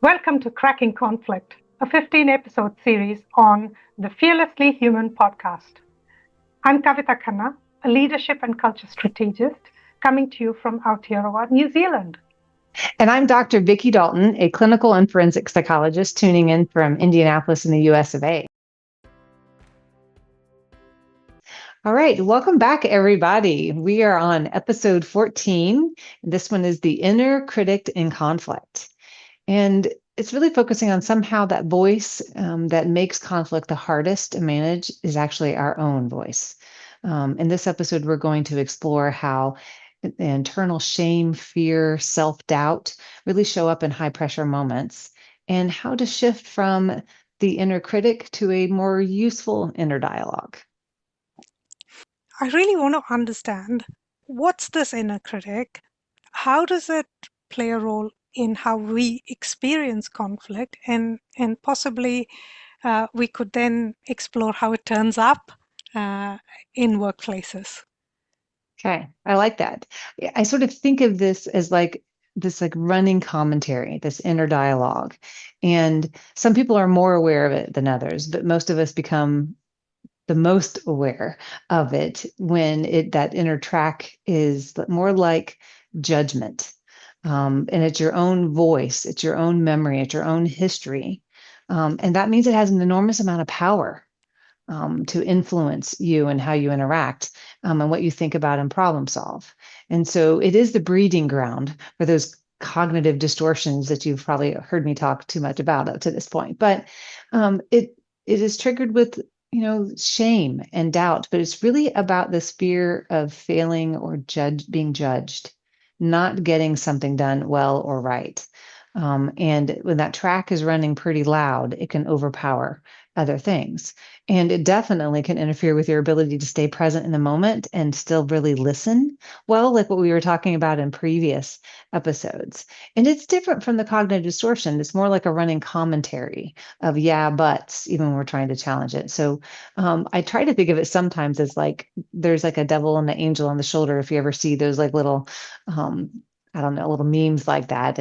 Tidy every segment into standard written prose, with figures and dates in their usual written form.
Welcome to Cracking Conflict, a 15-episode series on the Fearlessly Human podcast. I'm Kavita Khanna, a leadership and culture strategist, coming to you from Aotearoa, New Zealand. And I'm Dr. Vicki Dalton, a clinical and forensic psychologist tuning in from Indianapolis in the US of A. All right, welcome back, everybody. We are on episode 14. This one is the inner critic in conflict. And it's really focusing on somehow that voice that makes conflict the hardest to manage is actually our own voice. In this episode, we're going to explore how internal shame, fear, self-doubt really show up in high pressure moments, and how to shift from the inner critic to a more useful inner dialogue. I really want to understand what's this inner critic? How does it play a role in how we experience conflict? And possibly we could then explore how it turns up in workplaces. Okay, I like that. I sort of think of this as like this like running commentary, this inner dialogue. And some people are more aware of it than others, but most of us become the most aware of it when that inner track is more like judgment. And it's your own voice, it's your own memory, it's your own history. And that means it has an enormous amount of power to influence you and how you interact and what you think about and problem solve. And so it is the breeding ground for those cognitive distortions that you've probably heard me talk too much about up to this point. But it is triggered with shame and doubt, but it's really about this fear of failing or being judged, not getting something done well or right. And when that track is running pretty loud, it can overpower other things. And it definitely can interfere with your ability to stay present in the moment and still really listen well, like what we were talking about in previous episodes. And it's different from the cognitive distortion. It's more like a running commentary of yeah, buts, even when we're trying to challenge it. So I try to think of it sometimes as like there's like a devil and an angel on the shoulder. If you ever see those like little I don't know, little memes like that.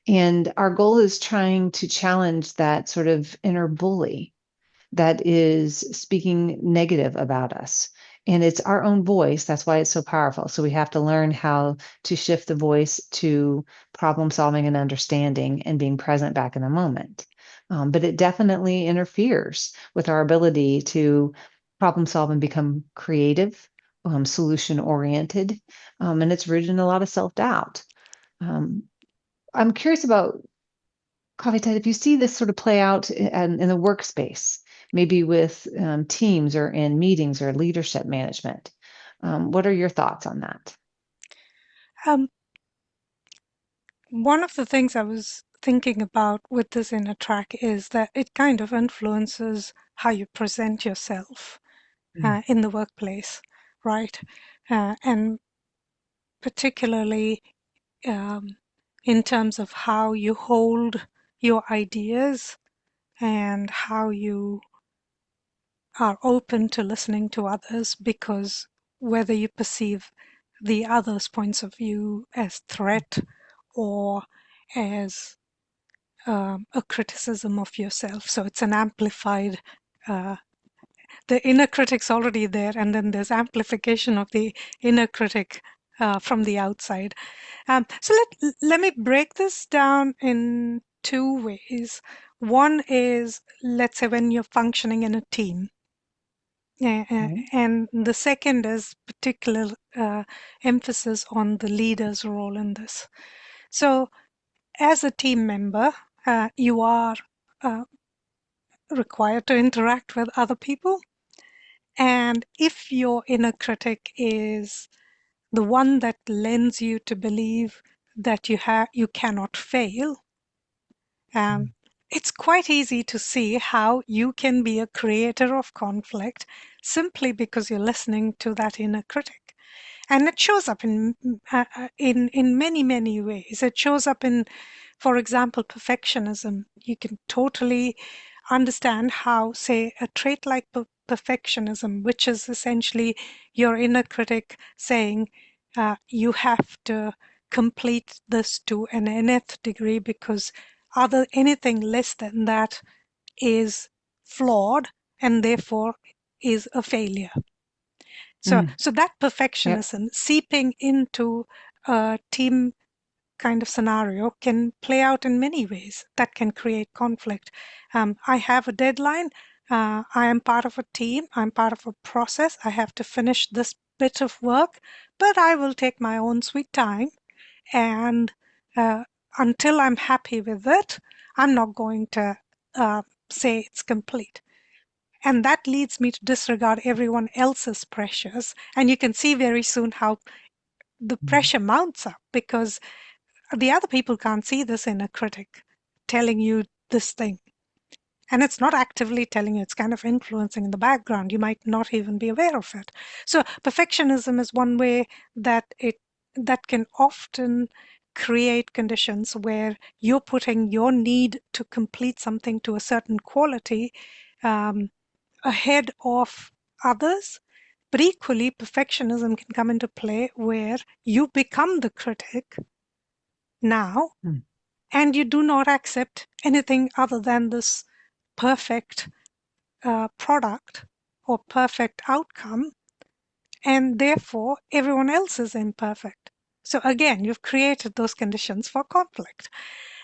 And our goal is trying to challenge that sort of inner bully that is speaking negative about us. And it's our own voice. That's why it's so powerful. So we have to learn how to shift the voice to problem solving and understanding and being present back in the moment. But it definitely interferes with our ability to problem solve and become creative, solution oriented. And it's rooted in a lot of self doubt. Um, I'm curious about Coffee Tide, if you see this sort of play out in the workspace, maybe with teams or in meetings or leadership management. What are your thoughts on that? Um, One of the things I was thinking about with this inner track is that it kind of influences how you present yourself Mm. in the workplace, right? And particularly um, in terms of how you hold your ideas and how you are open to listening to others, because whether you perceive the other's points of view as threat or as a criticism of yourself. So it's an amplified, uh, the inner critic's already there, and then there's amplification of the inner critic from the outside. So let me break this down in two ways. One is, let's say, when you're functioning in a team. Okay. And the second is particular emphasis on the leader's role in this. So, as a team member, you are uh, required to interact with other people. And if your inner critic is the one that lends you to believe that you cannot fail, Mm. it's quite easy to see how you can be a creator of conflict simply because you're listening to that inner critic. And it shows up in many ways. It shows up in, for example, perfectionism. You can totally understand how, say, a trait like perfectionism, which is essentially your inner critic saying you have to complete this to an nth degree because anything less than that is flawed and therefore is a failure. So that Yep. perfectionism seeping into a team kind of scenario can play out in many ways that can create conflict. I have a deadline. I am part of a team. I'm part of a process. I have to finish this bit of work, but I will take my own sweet time. And uh, until I'm happy with it, I'm not going to say it's complete. And that leads me to disregard everyone else's pressures. And you can see very soon how the pressure mounts up because the other people can't see this in a critic telling you this thing. And it's not actively telling you, it's kind of influencing in the background. You might not even be aware of it. So perfectionism is one way that can often create conditions where you're putting your need to complete something to a certain quality ahead of others. But equally, perfectionism can come into play where you become the critic now Mm. and you do not accept anything other than this perfect product or perfect outcome, and therefore everyone else is imperfect. So again, you've created those conditions for conflict.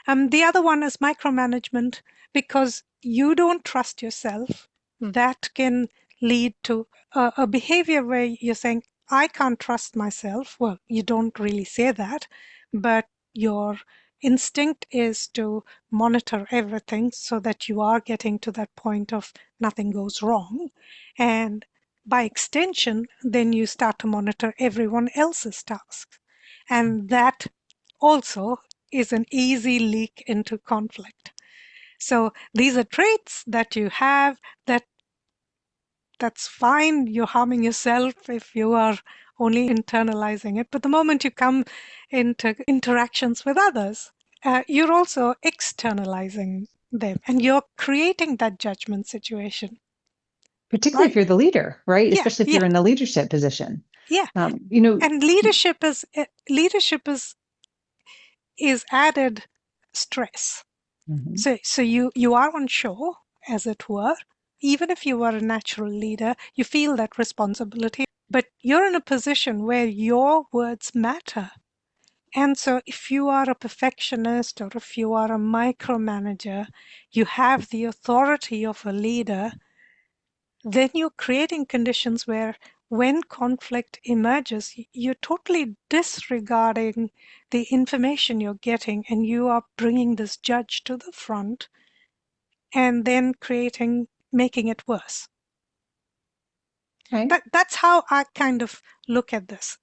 The other one is micromanagement because you don't trust yourself. That can lead to a behavior where you're saying, I can't trust myself. Well, you don't really say that, but your instinct is to monitor everything so that you are getting to that point of nothing goes wrong. And by extension, then you start to monitor everyone else's tasks. And that also is an easy leak into conflict. So these are traits that you have that's fine. You're harming yourself if you are only internalizing it. But the moment you come into interactions with others, you're also externalizing them and you're creating that judgment situation. Particularly if Right? you're the leader, right? Yeah, Especially if yeah, you're in a leadership position. yeah. You know, And leadership is added stress. Mhm. So you are unsure, as it were. Even if you were a natural leader, you feel that responsibility, but you're in a position where your words matter. And so if you are a perfectionist or if you are a micromanager, you have the authority of a leader, then you're creating conditions where when conflict emerges, you're totally disregarding the information you're getting and you are bringing this judge to the front and then making it worse. Okay. That's how I kind of look at this.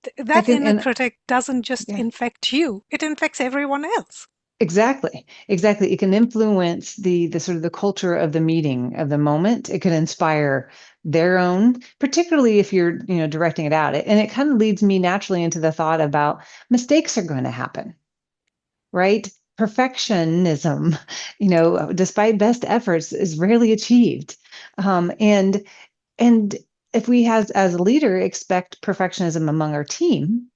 I That think, inner and critic doesn't just yeah, infect you, it infects everyone else. exactly. Exactly. It can influence the sort of the culture of the meeting, of the moment. It can inspire their own, particularly if you're, directing it out. And it kind of leads me naturally into the thought about mistakes are going to happen, right? Perfectionism, despite best efforts, is rarely achieved. And if we as a leader expect perfectionism among our team,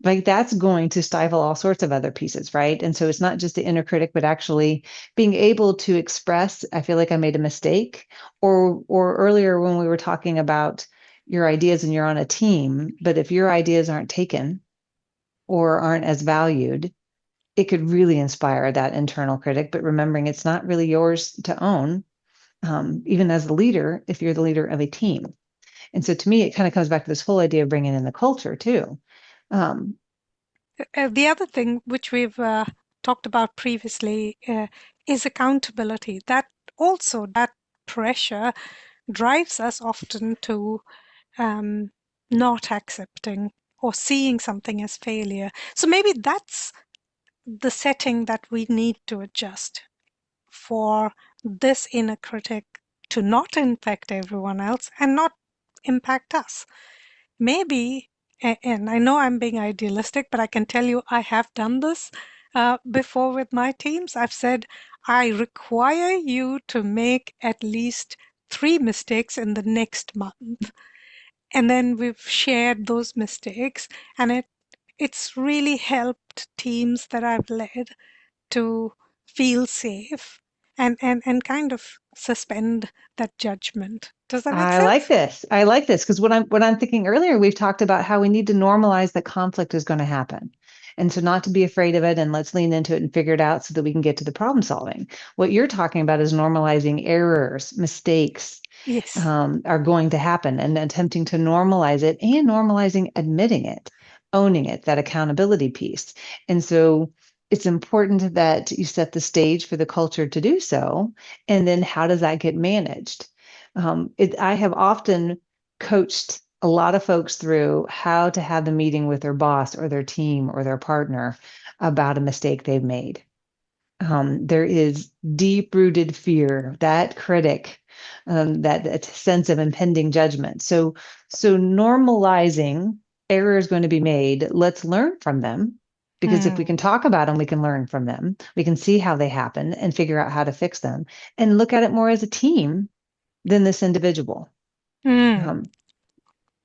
like that's going to stifle all sorts of other pieces, right? And so it's not just the inner critic, but actually being able to express, I feel like I made a mistake. Or earlier when we were talking about your ideas and you're on a team, but if your ideas aren't taken or aren't as valued, it could really inspire that internal critic. But remembering it's not really yours to own, even as a leader, if you're the leader of a team. And so to me, it kind of comes back to this whole idea of bringing in the culture too. Um, The other thing which we've talked about previously is accountability. That pressure drives us often to not accepting or seeing something as failure. So maybe that's the setting that we need to adjust for this inner critic to not infect everyone else and not impact us. Maybe, and I know I'm being idealistic, but I can tell you I have done this before with my teams. I've said, I require you to make at least 3 mistakes in the next month. And then we've shared those mistakes, and it's really helped teams that I've led to feel safe, and kind of suspend that judgment. Does that make I like sense? this. I like this because what I'm thinking earlier, we've talked about how we need to normalize that conflict is going to happen. And so not to be afraid of it and let's lean into it and figure it out so that we can get to the problem solving. What you're talking about is normalizing errors, mistakes, Yes. are going to happen and attempting to normalize it and normalizing admitting it, owning it, that accountability piece. And so it's important that you set the stage for the culture to do so. And then how does that get managed? I have often coached a lot of folks through how to have the meeting with their boss or their team or their partner about a mistake they've made. There is deep rooted fear, that critic, that sense of impending judgment. So normalizing error is going to be made. Let's learn from them because if we Mm. can talk about them, we can learn from them. We can see how they happen and figure out how to fix them and look at it more as a team than this individual. Mm. Um,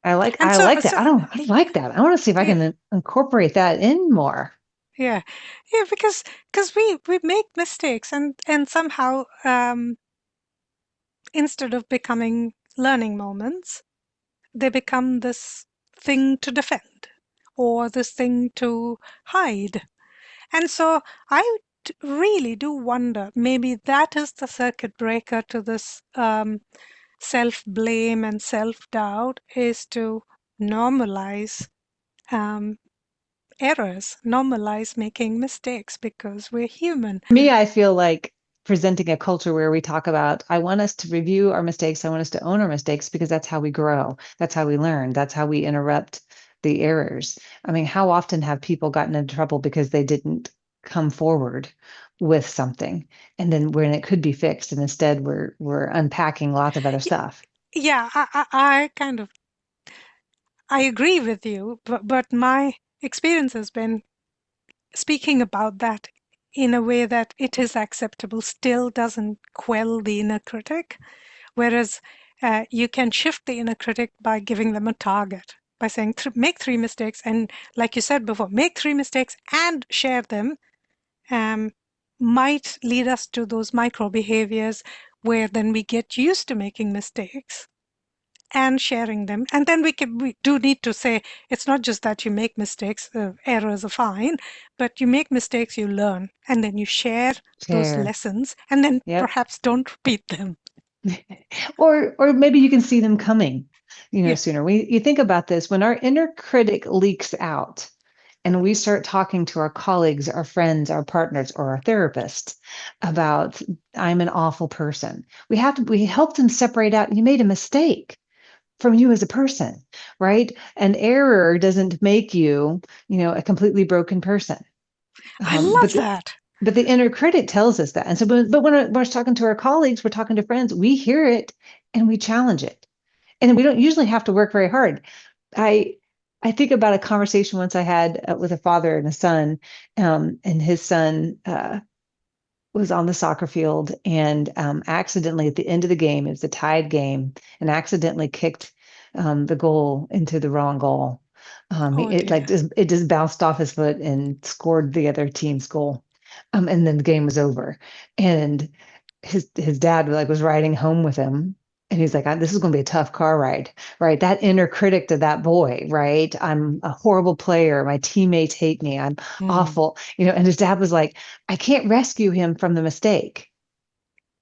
I like And I so, like that. I like that. I want to see if I yeah, can incorporate that in more. yeah, yeah, because we make mistakes, and somehow, instead of becoming learning moments, they become this thing to defend or this thing to hide. And so I really do wonder, maybe that is the circuit breaker to this self-blame and self-doubt, is to normalize um, errors, normalize making mistakes because we're human. Me, I feel like presenting a culture where we talk about, I want us to review our mistakes. I want us to own our mistakes because that's how we grow. That's how we learn. That's how we interrupt the errors. I mean, how often have people gotten into trouble because they didn't come forward with something and then when it could be fixed and instead we're unpacking lots of other Y- stuff. Yeah, I kind of I agree with you, but my experience has been speaking about that in a way that it is acceptable still doesn't quell the inner critic. Whereas you can shift the inner critic by giving them a target, by saying, make three mistakes. And like you said before, make three mistakes and share them, um, might lead us to those micro behaviors where then we get used to making mistakes and sharing them. And then we do need to say it's not just that you make mistakes, errors are fine, but you make mistakes, you learn, and then you share those Share. lessons, and then Yep. perhaps don't repeat them. Or maybe you can see them coming, Yeah. sooner. You think about this when our inner critic leaks out and we start talking to our colleagues, our friends, our partners, or our therapist about I'm an awful person. We help them separate out you made a mistake from you as a person, right? An error doesn't make you, a completely broken person. I Um, but love the, that. but the inner critic tells us that. And so, but when we're talking to our colleagues, we're talking to friends, we hear it and we challenge it. And we don't usually have to work very hard. I I think about a conversation once I had with a father and a son, and his son was on the soccer field and accidentally at the end of the game, it was a tied game, and accidentally kicked the goal into the wrong goal. Oh dear. It just bounced off his foot and scored the other team's goal, and then the game was over. And his dad was riding home with him. And he's like, this is going to be a tough car ride, right? That inner critic to that boy, right? I'm a horrible player. My teammates hate me. I'm Hmm. awful, and his dad was like, I can't rescue him from the mistake.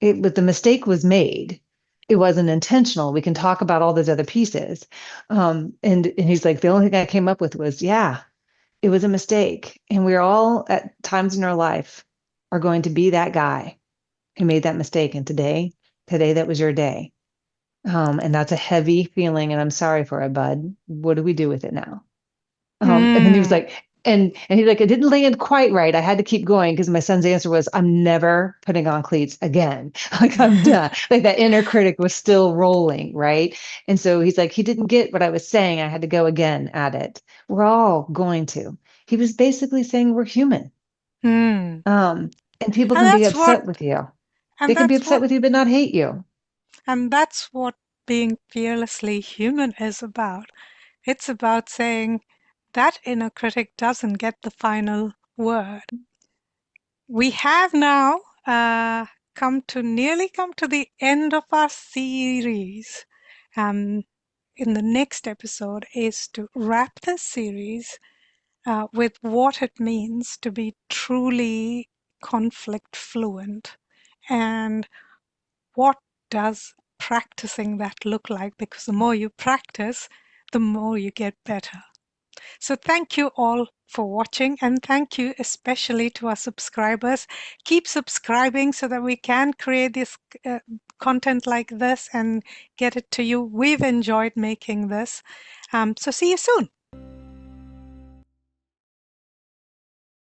But the mistake was made. It wasn't intentional. We can talk about all those other pieces. And he's like, the only thing I came up with was, yeah, it was a mistake. And we're all at times in our life are going to be that guy who made that mistake. And today that was your day. And that's a heavy feeling. And I'm sorry for it, bud. What do we do with it now? And then he was Hmm. like, and he's like, it didn't land quite right. I had to keep going because my son's answer was, I'm never putting on cleats again. Like I'm done. Like that inner critic was still rolling, right? And so he's like, he didn't get what I was saying. I had to go again at it. We're all going to. He was basically saying we're human. Hmm. And people And can be that's what, upset with you. They and can be that's upset what, with you, but not hate you. and that's what being fearlessly human is about. It's about saying that inner critic doesn't get the final word. We have now nearly come to the end of our series. In the next episode is to wrap this series with what it means to be truly conflict fluent, and what does practicing that look like, because the more you practice, the more you get better. So thank you all for watching, and thank you especially to our subscribers. Keep subscribing so that we can create this content like this and get it to you. We've enjoyed making this. So see you soon.